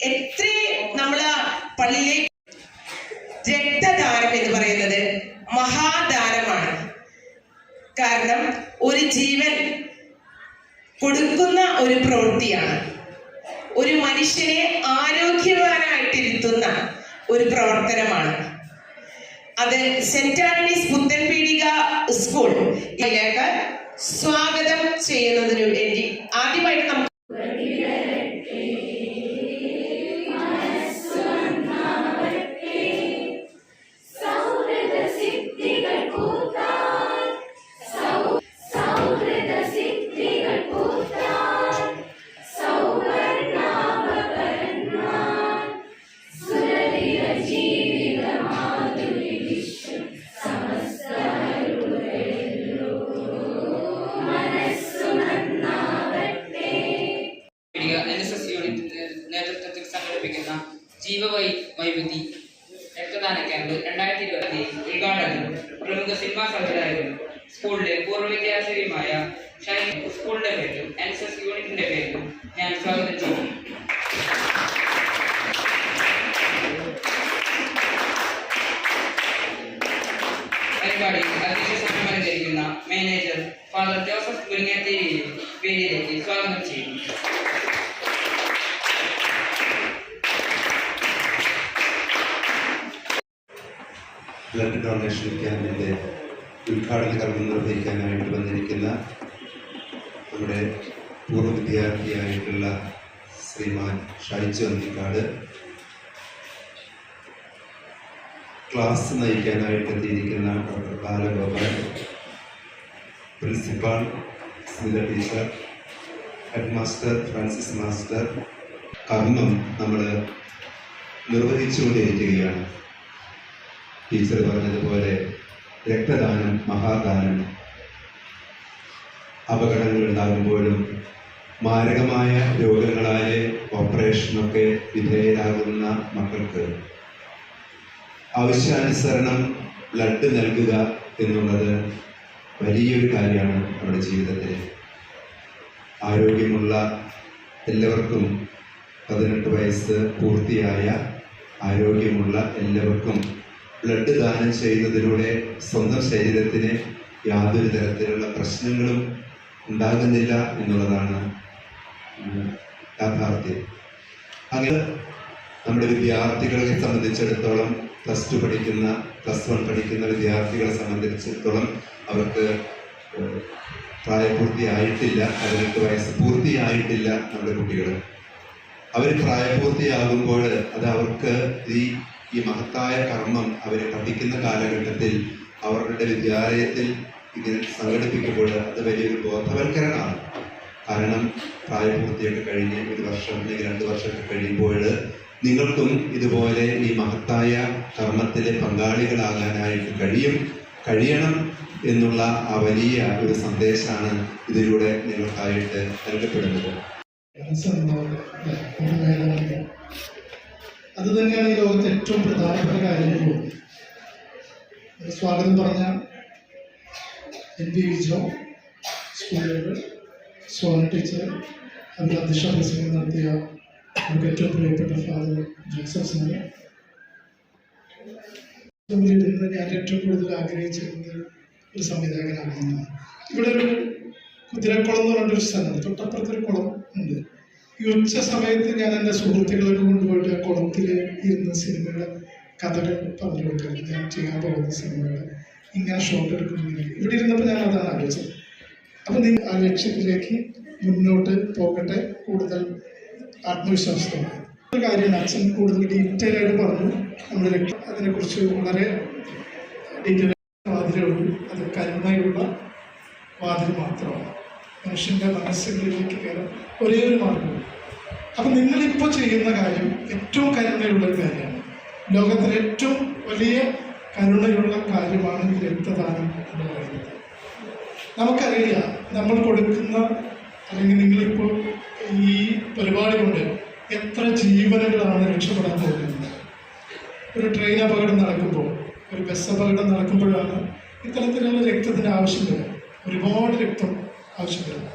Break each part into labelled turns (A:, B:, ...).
A: എത്ര നമ്മള് പള്ളിയിലേക്ക് രക്തദാനം എന്ന് പറയുന്നത് മഹാദാനമാണ്. കാരണം ഒരു ജീവൻ കൊടുക്കുന്ന ഒരു പ്രവൃത്തിയാണ്. ഒരു മനുഷ്യനെ ആരോഗ്യവാനായിട്ടിരുത്തുന്ന ഒരു പ്രവർത്തനമാണ്. അത് സെന്റ് ആന്റണീസ് പുത്തൻപീടിക സ്കൂൾ ഇതിലേക്ക് സ്വാഗതം ചെയ്യുന്നതിനു വേണ്ടി ആദ്യമായിട്ട് നമുക്ക്
B: ജീവവൈവിധി രക്തദാന ക്യാമ്പ് 2020 ഉദ്ഘാടനം പ്രമുഖ സിനിമാ സംവിധായകനും സ്കൂളിലെ പൂർവ്വ വിദ്യാർത്ഥിയുമായ ഷൈനി സ്കൂളിന്റെ പേരിലും NSS യൂണിറ്റിന്റെ പേരിലും ഞാൻ സ്വാഗതം ചെയ്യുന്നു. പരിപാടിയിൽ അധ്യക്ഷ സ്ഥാനം അലങ്കരിക്കുന്ന മാനേജർ ഫാദർ ജോസഫ് മുരിങ്ങേത്തേരിയെ വേദിയിലേക്ക് സ്വാഗതം ചെയ്യുന്നു.
C: ബ്ലഡ് ഡൊണേഷൻ ക്യാമ്പിൻ്റെ ഉദ്ഘാടന കർമ്മം നിർവഹിക്കാനായിട്ട് വന്നിരിക്കുന്ന നമ്മുടെ പൂർവ്വ വിദ്യാർത്ഥിയായിട്ടുള്ള ശ്രീമാൻ ഷൈജു അന്തിക്കാട്, ക്ലാസ് നയിക്കാനായിട്ട് എത്തിയിരിക്കുന്ന doctor Balagopal, principal Smitha teacher, headmaster Francis master, കർമ്മം നമ്മൾ നിർവഹിച്ചുകൊണ്ടിരിക്കുകയാണ്. ടീച്ചർ പറഞ്ഞതുപോലെ രക്തദാനം മഹാദാനം. അപകടങ്ങൾ ഉണ്ടാകുമ്പോഴും മാരകമായ രോഗങ്ങളായ ഓപ്പറേഷനൊക്കെ വിധേയരാകുന്ന മക്കൾക്ക് ആവശ്യാനുസരണം ബ്ലഡ് നൽകുക എന്നുള്ളത് വലിയൊരു കാര്യമാണ് നമ്മുടെ ജീവിതത്തിൽ. ആരോഗ്യമുള്ള എല്ലാവർക്കും 18 വയസ്സ് പൂർത്തിയായ ആരോഗ്യമുള്ള എല്ലാവർക്കും ബ്ലഡ് ദാനം ചെയ്യുന്നതിലൂടെ സ്വന്തം ശരീരത്തിന് യാതൊരു തരത്തിലുള്ള പ്രശ്നങ്ങളും ഉണ്ടാകുന്നില്ല എന്നുള്ളതാണ് യാഥാർത്ഥ്യം. അങ്ങനെ നമ്മുടെ വിദ്യാർത്ഥികളെ സംബന്ധിച്ചിടത്തോളം +2 പഠിക്കുന്ന +1 പഠിക്കുന്ന വിദ്യാർത്ഥികളെ സംബന്ധിച്ചിടത്തോളം അവർക്ക് പ്രായപൂർത്തിയായിട്ടില്ല, 18 വയസ്സ് പൂർത്തിയായിട്ടില്ല നമ്മുടെ കുട്ടികൾ. അവർ പ്രായപൂർത്തിയാകുമ്പോൾ അത് അവർക്ക് ഈ മഹത്തായ കർമ്മം അവർ പഠിക്കുന്ന കാലഘട്ടത്തിൽ അവരുടെ വിദ്യാലയത്തിൽ ഇങ്ങനെ സംഘടിപ്പിക്കുമ്പോൾ അത് വലിയൊരു ബോധവൽക്കരണമാണ്. കാരണം പ്രായപൂർത്തിയൊക്കെ കഴിഞ്ഞ് 1 വർഷം അല്ലെങ്കിൽ 2 വർഷമൊക്കെ കഴിയുമ്പോൾ നിങ്ങൾക്കും ഇതുപോലെ ഈ മഹത്തായ കർമ്മത്തിലെ പങ്കാളികളാകാനായിട്ട് കഴിയണം എന്നുള്ള ആ വലിയ ഒരു സന്ദേശമാണ് ഇതിലൂടെ നിങ്ങൾക്കായിട്ട് നൽകപ്പെടുന്നത്.
D: അത് തന്നെയാണ് ഈ ലോകത്തെ ഏറ്റവും പ്രധാനപ്പെട്ട കാര്യങ്ങളും. സ്വാഗതം പറഞ്ഞ NV വിജോ, സ്കൂളുകൾ, സോന ടീച്ചർ, അതിൽ അധ്യക്ഷ പ്രസംഗം നടത്തിയ നമുക്ക് ഏറ്റവും പ്രിയപ്പെട്ട ഫാദർ ജോസഫ് സാറ്, ഞാൻ ഏറ്റവും കൂടുതൽ ആഗ്രഹിച്ചിരുന്നത് ഒരു സംവിധായകനാകുന്നതാണ്. ഇവിടെ ഒരു കുതിരക്കുളം എന്ന് പറഞ്ഞൊരു സ്ഥലമുണ്ട്, തൊട്ടപ്പുറത്തൊരു കുളം ഉണ്ട്. ഈ ഉച്ച സമയത്ത് ഞാൻ എൻ്റെ സുഹൃത്തുക്കളൊക്കെ കൊണ്ടുപോയിട്ട് ആ കുളത്തിൽ ഇരുന്ന് സിനിമയുടെ കഥകൾ പറഞ്ഞു കൊടുക്കുന്നത്, ഞാൻ ചെയ്യാൻ പോകുന്ന സിനിമകൾ ഇങ്ങനെ ഷോട്ട് എടുക്കുന്നുണ്ടെങ്കിൽ ഇവിടെ ഇരുന്നപ്പോൾ ഞാൻ അതാണ് ആലോചിച്ചത്. അപ്പം നിങ്ങൾ ആ ലക്ഷ്യത്തിലേക്ക് മുന്നോട്ട് പോകട്ടെ, കൂടുതൽ ആത്മവിശ്വാസത്തോടെ. ഒരു കാര്യമാണ് അച്ഛൻ കൂടുതൽ ഡീറ്റെയിൽ ആയിട്ട് പറഞ്ഞു. നമ്മുടെ ലക്ഷ്യം അതിനെക്കുറിച്ച് വളരെ ഡീറ്റെയിൽ വാതിലേ ഉള്ളൂ. അത് കരുണയുള്ള വാതിൽ മാത്രമാണ്. മനുഷ്യൻ്റെ മനസ്സുകളിലേക്ക് കയറാൻ ഒരേ ഒരു മാർഗം. അപ്പം നിങ്ങളിപ്പോൾ ചെയ്യുന്ന കാര്യം ഏറ്റവും കരുണയുള്ള ഒരു കാര്യമാണ്. ലോകത്തിലെ ഏറ്റവും വലിയ കരുണയുള്ള കാര്യമാണ് ഈ രക്തദാനം എന്ന് പറയുന്നത്. നമുക്കറിയില്ല നമ്മൾ കൊടുക്കുന്ന, അല്ലെങ്കിൽ നിങ്ങളിപ്പോൾ ഈ പരിപാടി കൊണ്ട് എത്ര ജീവനുകളാണ് രക്ഷപ്പെടാൻ പോകുന്നത്. ഒരു ട്രെയിൻ അപകടം നടക്കുമ്പോൾ, ഒരു ബസ് അപകടം നടക്കുമ്പോഴാണ് ഇത്തരത്തിലുള്ള രക്തത്തിന് ആവശ്യം വരും. ഒരുപാട് രക്തം ആവശ്യം വരും.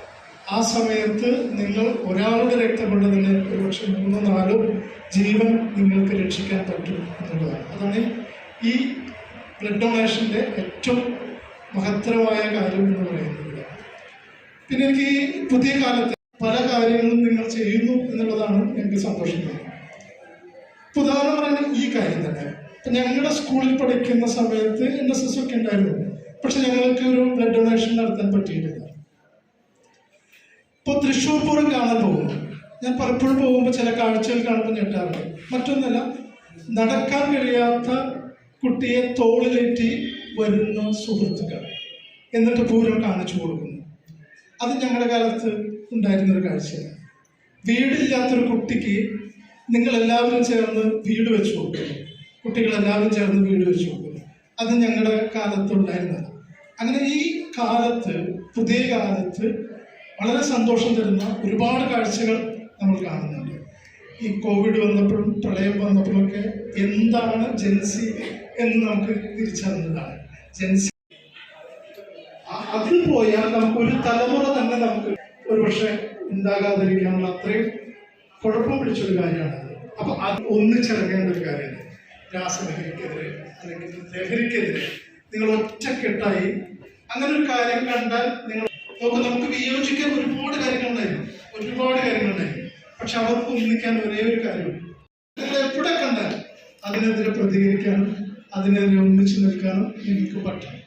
D: ആ സമയത്ത് നിങ്ങൾ ഒരാളുടെ രക്തം കൊണ്ട് തന്നെ ഒരുപക്ഷെ 3-4 ജീവൻ നിങ്ങൾക്ക് രക്ഷിക്കാൻ പറ്റും എന്നുള്ളതാണ്. അതാണ് ഈ ബ്ലഡ് ഡൊണേഷൻ്റെ ഏറ്റവും മഹത്തരമായ കാര്യം എന്ന് പറയുന്നത്. പിന്നെ എനിക്ക് ഈ പുതിയ കാലത്ത് പല കാര്യങ്ങളും നിങ്ങൾ ചെയ്യുന്നു എന്നുള്ളതാണ് എനിക്ക് സന്തോഷം തോന്നുന്നത്. ഉദാഹരണം പറയുന്നത് ഈ കാര്യം തന്നെ. ഇപ്പം ഞങ്ങളുടെ സ്കൂളിൽ പഠിക്കുന്ന സമയത്ത് NSS ഒക്കെ ഉണ്ടായിരുന്നു, പക്ഷെ ഞങ്ങൾക്ക് ഒരു ബ്ലഡ് ഡൊണേഷൻ നടത്താൻ പറ്റിയിട്ടില്ല. ഇപ്പോൾ തൃശ്ശൂർ പൂരം കാണാൻ പോകുന്നു. ഞാൻ പലപ്പോഴും പോകുമ്പോൾ ചില കാഴ്ചകൾ കാണുമ്പോൾ ഞെട്ടാറുണ്ട്. മറ്റൊന്നല്ല, നടക്കാൻ കഴിയാത്ത കുട്ടിയെ തോളിലേറ്റി വരുന്ന സുഹൃത്തുക്കൾ, എന്നിട്ട് പൂരം കാണിച്ചു കൊടുക്കുന്നു. അത് ഞങ്ങളുടെ കാലത്ത് ഉണ്ടായിരുന്നൊരു കാഴ്ചയാണ്. വീടില്ലാത്തൊരു കുട്ടിക്ക് നിങ്ങളെല്ലാവരും ചേർന്ന് വീട് വെച്ച് കൊടുക്കുന്നു, കുട്ടികളെല്ലാവരും ചേർന്ന് വീട് വെച്ച് കൊടുക്കുന്നു. അത് ഞങ്ങളുടെ കാലത്ത് ഉണ്ടായിരുന്നത്. അങ്ങനെ ഈ കാലത്ത്, പുതിയ കാലത്ത് വളരെ സന്തോഷം തരുന്ന ഒരുപാട് കാഴ്ചകൾ നമ്മൾ കാണുന്നുണ്ട്. ഈ കോവിഡ് വന്നപ്പോഴും പ്രളയം വന്നപ്പോഴൊക്കെ എന്താണ് ജെൻസി എന്ന് നമുക്ക് തിരിച്ചറിഞ്ഞതാണ്. ജെൻസി അതിൽ പോയാൽ നമുക്കൊരു തലമുറ തന്നെ നമുക്ക് ഒരുപക്ഷെ ഉണ്ടാകാതിരിക്കാനുള്ള അത്രയും കുഴപ്പം പിടിച്ചൊരു കാര്യമാണ്. അപ്പം അത് ഒന്നിച്ചിറങ്ങേണ്ട ഒരു കാര്യമാണ്. രാസലഹരിക്കെതിരെ അല്ലെങ്കിൽ ലഹരിക്കെതിരെ നിങ്ങൾ ഒറ്റക്കെട്ടായി അങ്ങനെ ഒരു കാര്യം കണ്ടാൽ നിങ്ങൾ നമുക്ക് വിയോജിക്കാൻ ഒരുപാട് കാര്യങ്ങളുണ്ടായിരുന്നു. പക്ഷെ അവർക്ക് ഒന്നിക്കാൻ ഒരേ ഒരു കാര്യമുണ്ട്. നിങ്ങൾ എവിടെ കണ്ടാൽ അതിനെതിരെ പ്രതികരിക്കാനും അതിനെതിരെ ഒന്നിച്ചു നിൽക്കാനും നിങ്ങൾക്ക് പറ്റണം.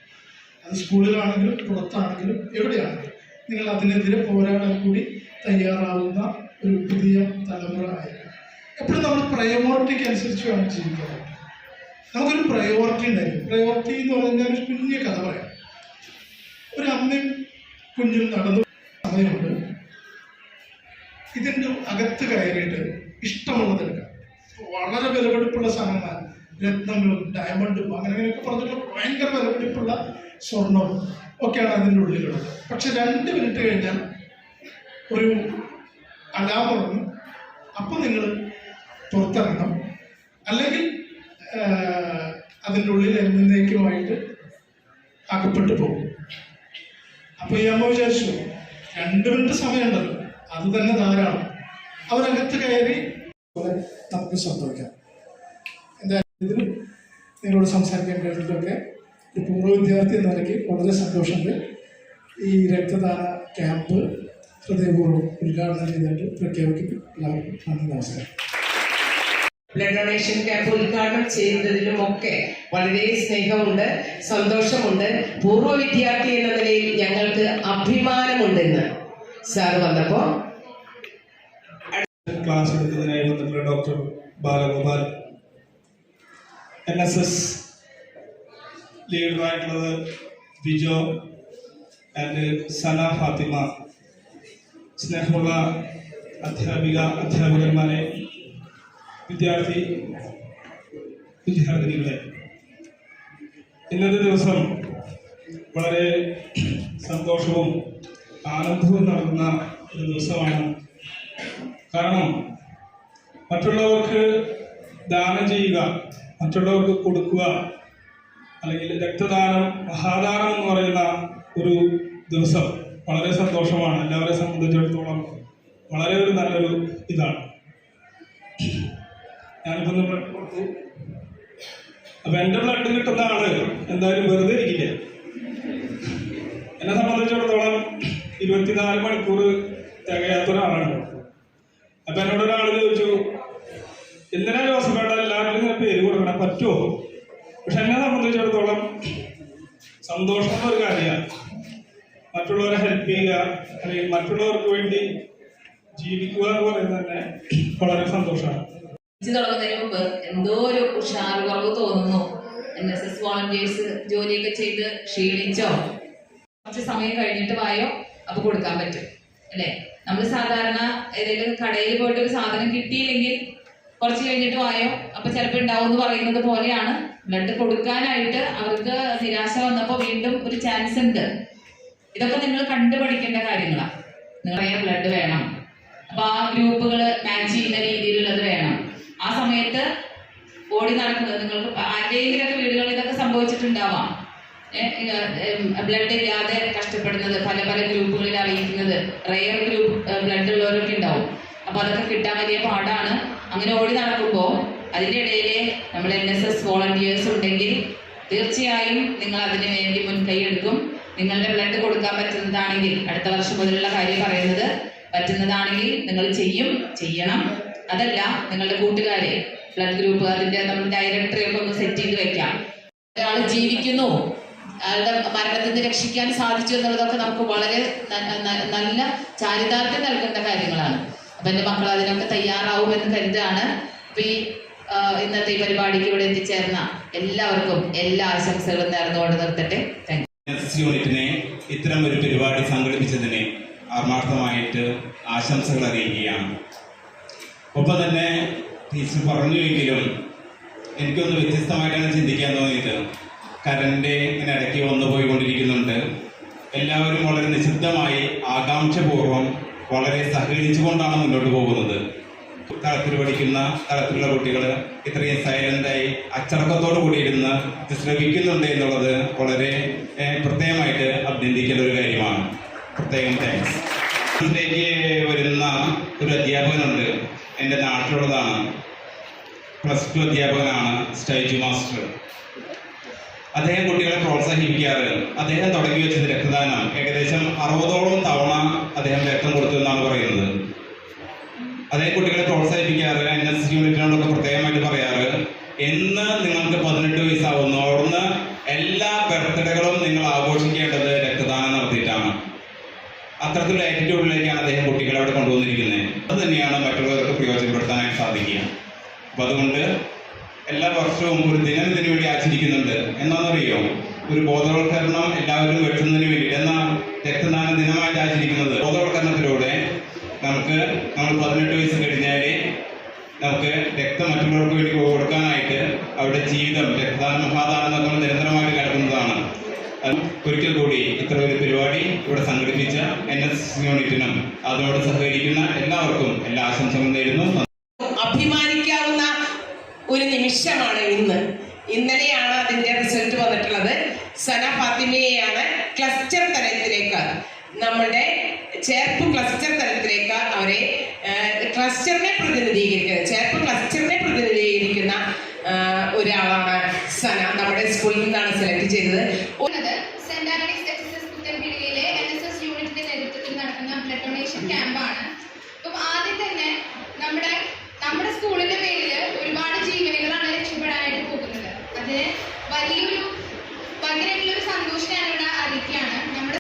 D: അത് സ്കൂളിലാണെങ്കിലും പുറത്താണെങ്കിലും എവിടെയാണെങ്കിലും നിങ്ങൾ അതിനെതിരെ പോരാടാൻ കൂടി തയ്യാറാവുന്ന ഒരു പുതിയ തലമുറ ആയിരിക്കും. എപ്പോഴും നമ്മൾ പ്രയോറിറ്റിക്ക് അനുസരിച്ച് വേണം ജീവിക്കാൻ. നമുക്കൊരു പ്രയോറിറ്റി ഉണ്ടായിരുന്നു. പ്രയോറിറ്റി എന്ന് പറഞ്ഞാൽ ഒരു കുഞ്ഞു കഥ പറയാം. ഒരു അമ്മയും കുഞ്ഞും നടന്നു സമയമുണ്ട്. ഇതിൻ്റെ അകത്ത് കയറിയിട്ട് ഇഷ്ടമുള്ളത് എടുക്കാം. വളരെ വിലപിടിപ്പുള്ള സാധനങ്ങൾ, രത്നങ്ങളും ഡയമണ്ടും അങ്ങനെയൊക്കെ പറഞ്ഞിട്ട് ഭയങ്കര വിലപിടിപ്പുള്ള സ്വർണവും ഒക്കെയാണ് അതിൻ്റെ ഉള്ളിലുള്ളത്. പക്ഷെ 2 മിനിറ്റ് കഴിഞ്ഞാൽ ഒരു അലാം ഉറങ്ങും. അപ്പം നിങ്ങൾ പുറത്തിറങ്ങണം, അല്ലെങ്കിൽ അതിൻ്റെ ഉള്ളിൽ എന്നേക്കുമായിട്ട് അകപ്പെട്ടു പോകും. അപ്പോൾ ഈ അമ്മ വിചാരിച്ചു 2 മിനിറ്റ് സമയമുണ്ടല്ലോ, അത് തന്നെ ധാരാളം. അവരകത്ത് കയറി നമുക്ക് സംഭവിക്കാം. എന്തായാലും ഇതിൽ നിങ്ങളോട് സംസാരിക്കാൻ കഴിഞ്ഞിട്ടൊക്കെ ഒരു പൂർവ്വ വിദ്യാർത്ഥി എന്ന നിലയ്ക്ക് വളരെ സന്തോഷമുണ്ട്. ഈ രക്തദാന ക്യാമ്പ് ഹൃദയപൂർവ്വം ഉദ്ഘാടനം ചെയ്തിട്ട് പ്രഖ്യാപിക്കും. എല്ലാവർക്കും നന്ദി, നമസ്കാരം.
A: ബ്ലഡ് ഡൊണേഷൻ ക്യാമ്പ് ഉദ്ഘാടനം ചെയ്യുന്നതിലുമൊക്കെ വളരെ സ്നേഹമുണ്ട്, സന്തോഷമുണ്ട്. പൂർവ്വ വിദ്യാർത്ഥി എന്ന നിലയിൽ ഞങ്ങൾക്ക് അഭിമാനമുണ്ടെന്ന് സാർ വന്നപ്പോ
E: ക്ലാസ് എടുക്കുന്നതിനായി വന്നിട്ടുള്ള ഡോക്ടർ ബാലഗോപാൽ, NSS ലീഡറായിട്ടുള്ളത് ബിജോ ആൻഡ് സന ഫാത്തിമ, സ്നേഹമുള്ള അധ്യാപകന്മാരെ, വിദ്യാർത്ഥിനികളെ, ഇന്നത്തെ ദിവസം വളരെ സന്തോഷവും ആനന്ദവും നൽകുന്ന ഒരു ദിവസമാണ്. കാരണം മറ്റുള്ളവർക്ക് ദാനം ചെയ്യുക, മറ്റുള്ളവർക്ക് കൊടുക്കുക, അല്ലെങ്കിൽ രക്തദാനം, മഹാദാനം എന്ന് പറയുന്ന ഒരു ദിവസം വളരെ സന്തോഷമാണ്. എല്ലാവരെ സംബന്ധിച്ചിടത്തോളം വളരെ ഒരു നല്ലൊരു ഇതാണ്. ഞാനിപ്പോൾ ബ്ലഡ് കൊടുത്തു. അപ്പം എൻ്റെ ബ്ലഡ് കിട്ടുന്ന ആള് എന്തായാലും വെറുതെ ഇരിക്കില്ല. എന്നെ സംബന്ധിച്ചിടത്തോളം 24 മണിക്കൂർ തികയാത്ത ഒരാളാണ്. അപ്പം എന്നോട് ഒരാൾ ചോദിച്ചു, എന്തിനാ ജോസഫേട്ട എല്ലാവരും ഇങ്ങനെ പേര് കൊടുക്കണം, പറ്റുമോ? പക്ഷെ എന്നെ സംബന്ധിച്ചിടത്തോളം സന്തോഷം എന്നൊരു കാര്യമാണ്. മറ്റുള്ളവരെ ഹെൽപ്പ് ചെയ്യുക, അല്ലെങ്കിൽ മറ്റുള്ളവർക്ക് വേണ്ടി ജീവിക്കുക എന്ന് പറയുന്നത് തന്നെ വളരെ സന്തോഷമാണ്.
F: തുടങ്ങുന്നതിന് മുമ്പ് എന്തോ ഒരു ഉഷാർ കുറവ് തോന്നുന്നു. NSS വോളണ്ടിയേഴ്സ് ജോലിയൊക്കെ ചെയ്ത് ക്ഷീണിച്ചോ, കുറച്ച് സമയം കഴിഞ്ഞിട്ട് വായോ, അപ്പൊ കൊടുക്കാൻ പറ്റും അല്ലേ? നമ്മൾ സാധാരണ ഏതെങ്കിലും കടയിൽ പോയിട്ട് ഒരു സാധനം കിട്ടിയില്ലെങ്കിൽ കുറച്ച് കഴിഞ്ഞിട്ട് വായോ, അപ്പൊ ചിലപ്പോൾ ഉണ്ടാവും എന്ന് പറയുന്നത് പോലെയാണ് ബ്ലഡ് കൊടുക്കാനായിട്ട് അവർക്ക് നിരാശ വന്നപ്പോൾ വീണ്ടും ഒരു ചാൻസ് ഉണ്ട്. ഇതൊക്കെ നിങ്ങൾ കണ്ടുപഠിക്കേണ്ട കാര്യങ്ങളാണ്. നിങ്ങളെ ബ്ലഡ് വേണം, അപ്പൊ ആ ഗ്രൂപ്പുകൾ മാച്ച് ചെയ്യുന്ന രീതിയിലുള്ളത് വേണം. ആ സമയത്ത് ഓടി നടക്കുന്നത് നിങ്ങൾക്ക് ആരുടെയെങ്കിലൊക്കെ വീടുകളിൽ ഇതൊക്കെ സംഭവിച്ചിട്ടുണ്ടാവാം. ബ്ലഡ് ഇല്ലാതെ കഷ്ടപ്പെടുന്നത്, പല പല ഗ്രൂപ്പുകളിൽ അറിയിക്കുന്നത്, റെയർ ഗ്രൂപ്പ് ബ്ലഡ് ഉള്ളവരൊക്കെ ഉണ്ടാവും. അപ്പൊ അതൊക്കെ കിട്ടാൻ വലിയ പാടാണ്. അങ്ങനെ ഓടി നടക്കുമ്പോൾ അതിൻ്റെ ഇടയിൽ നമ്മൾ NSS വോളണ്ടിയേഴ്സ് ഉണ്ടെങ്കിൽ തീർച്ചയായും നിങ്ങൾ അതിനു വേണ്ടി മുൻകൈ എടുക്കും. നിങ്ങളുടെ ബ്ലഡ് കൊടുക്കാൻ പറ്റുന്നതാണെങ്കിൽ, അടുത്ത വർഷം മുതലുള്ള കാര്യം പറയുന്നത്, പറ്റുന്നതാണെങ്കിൽ നിങ്ങൾ ചെയ്യണം. അതല്ല നിങ്ങളുടെ കൂട്ടുകാരെ ബ്ലഡ് ഗ്രൂപ്പ് അതിന്റെ നമ്മൾ ഡയറക്ടറി ഒക്കെ ഒന്ന് സെറ്റ് ചെയ്ത് വെക്കാം. ഒരാൾ ജീവിക്കുന്നു, അയാളുടെ മരണത്തിന് രക്ഷിക്കാൻ സാധിച്ചു എന്നുള്ളതൊക്കെ നമുക്ക് വളരെ നല്ല ചാരിതാർത്ഥ്യം നൽകേണ്ട കാര്യങ്ങളാണ്. അപ്പൊ എൻ്റെ മക്കൾ അതിനൊക്കെ തയ്യാറാവുമെന്ന് കരുതാണ്. അപ്പൊ ഈ ഇന്നത്തെ ഈ പരിപാടിക്ക് ഇവിടെ എത്തിച്ചേർന്ന എല്ലാവർക്കും എല്ലാ ആശംസകളും നേർന്നുകൊണ്ട് നിർത്തട്ടെ. Thank you.
G: NSS യൂണിറ്റിനെ ഇത്തരം ഒരു പരിപാടി സംഘടിപ്പിച്ചതിന് ആത്മാർത്ഥമായിട്ട് ആശംസകൾ അറിയിക്കുകയാണ്. ഒപ്പം തന്നെ ടീച്ചർ പറഞ്ഞുവെങ്കിലും എനിക്കൊന്ന് വ്യത്യസ്തമായിട്ടാണ് ചിന്തിക്കാൻ തോന്നിയത്. കറണ്ട് ഇങ്ങനെ ഇടയ്ക്ക് വന്നു പോയിക്കൊണ്ടിരിക്കുന്നുണ്ട്. എല്ലാവരും വളരെ നിശബ്ദമായി ആകാംക്ഷപൂർവ്വം വളരെ സഹകരിച്ചുകൊണ്ടാണ് മുന്നോട്ട് പോകുന്നത്. തലത്തിൽ പഠിക്കുന്ന തലത്തിലുള്ള കുട്ടികൾ ഇത്രയും സൈലൻ്റായി അച്ചടക്കത്തോടു കൂടി ഇരുന്ന് ശ്രമിക്കുന്നുണ്ട് എന്നുള്ളത് വളരെ പ്രത്യേകമായിട്ട് അഭിനന്ദിക്കേണ്ട ഒരു കാര്യമാണ്. പ്രത്യേകം താങ്ക്സ്. ഇതിലേക്ക് വരുന്ന ഒരു അധ്യാപകനുണ്ട്, എൻ്റെ നാട്ടിലുള്ളതാണ്, +2 അധ്യാപകനാണ്, സ്റ്റൈജു മാസ്റ്റർ. അദ്ദേഹം കുട്ടികളെ പ്രോത്സാഹിപ്പിക്കാറ്. അദ്ദേഹം തുടങ്ങി വെച്ചത് രക്തദാനം ഏകദേശം 60ഓളം തവണ അദ്ദേഹം രക്തം കൊടുത്തു എന്നാണ് പറയുന്നത്. അദ്ദേഹം കുട്ടികളെ പ്രോത്സാഹിപ്പിക്കാറ്. NSS യൂണിറ്റിനോടൊക്കെ പ്രത്യേകമായിട്ട് പറയാറ്, എന്ന് നിങ്ങൾക്ക് 18 വയസ്സാവുന്നു അവിടുന്ന് എല്ലാ ബർത്ത്ഡേകളും നിങ്ങൾ ആഘോഷിക്കേണ്ടത് രക്തദാനം നടത്തിയിട്ടാണ്. അത്തരത്തിലുള്ള ആറ്റിറ്റ്യൂഡിലേക്കാണ് അദ്ദേഹം കുട്ടികളെ അവിടെ കൊണ്ടുവന്നിരിക്കുന്നത്. അത് തന്നെയാണ് മറ്റുള്ളവർക്ക് പ്രയോജനപ്പെടുത്താനായിട്ട് സാധിക്കുക. അപ്പം അതുകൊണ്ട് എല്ലാ വർഷവും ഒരു ദിനം ഇതിനു വേണ്ടി ആചരിക്കുന്നുണ്ട്. എന്താണെന്നറിയോ? ഒരു ബോധവൽക്കരണം എല്ലാവരും വെട്ടുന്നതിന് വേണ്ടി എന്നാൽ രക്തദാന ദിനമായിട്ട് ആചരിക്കുന്നത്. ബോധവൽക്കരണത്തിലൂടെ നമ്മൾ 18 വയസ്സ് കഴിഞ്ഞാൽ നമുക്ക് രക്തം മറ്റുള്ളവർക്ക് വേണ്ടി കൊടുക്കാനായിട്ട് അവരുടെ ജീവിതം രക്തദാനം മഹാദാനം എന്നൊക്കെ നിരന്തരമായിട്ട് കിടക്കുന്നതാണ്. ഒരിക്കൽ കൂടി ഇത്ര ഒരു പരിപാടി ഇവിടെ സംഘടിപ്പിച്ച NSS യൂണിറ്റിനും അതിനോട് സഹകരിക്കുന്ന എല്ലാവർക്കും എല്ലാ ആശംസകളും നേരുന്നു.
A: അഭിമാനിക്കാവുന്ന ഒരു നിമിഷമാണ് ഇന്ന്. ഇന്നലെയാണ് അതിന്റെ റിസൾട്ട് വന്നിട്ടുള്ളത്. സന ഫാത്തിമയെയാണ് ക്ലസ്റ്റർ തലത്തിലേക്ക് നമ്മളുടെ ചേർപ്പ് ക്ലസ്റ്റർ തലത്തിലേക്ക് അവരെ ക്ലസ്റ്ററിനെ പ്രതിനിധീകരിക്കുന്നത് ചേർപ്പ് ക്ലസ്റ്ററിനെ പ്രതിനിധീകരിക്കുന്ന ഒരാളാണ് സന. നമ്മുടെ സ്കൂളിൽ നിന്നാണ് സെലക്ട് ചെയ്തത്.
H: സെന്റ് ആന്റണീസ് എക്സസൈസ് പുത്തൻപീടികയിലെ NSS യൂണിറ്റിന്റെ നേതൃത്വത്തിൽ നടക്കുന്ന ബ്ലഡ് ഡൊണേഷൻ ക്യാമ്പാണ്. അപ്പം ആദ്യം തന്നെ നമ്മുടെ സ്കൂളിന്റെ പേരിൽ ഒരുപാട് ജീവനുകളാണ് രക്ഷപ്പെടാനായിട്ട് പോകുന്നത്. അതിന് ഭയങ്കരമായിട്ടുള്ളൊരു സന്തോഷം ഞാനിവിടെ അറിയിക്കുകയാണ്. നമ്മുടെ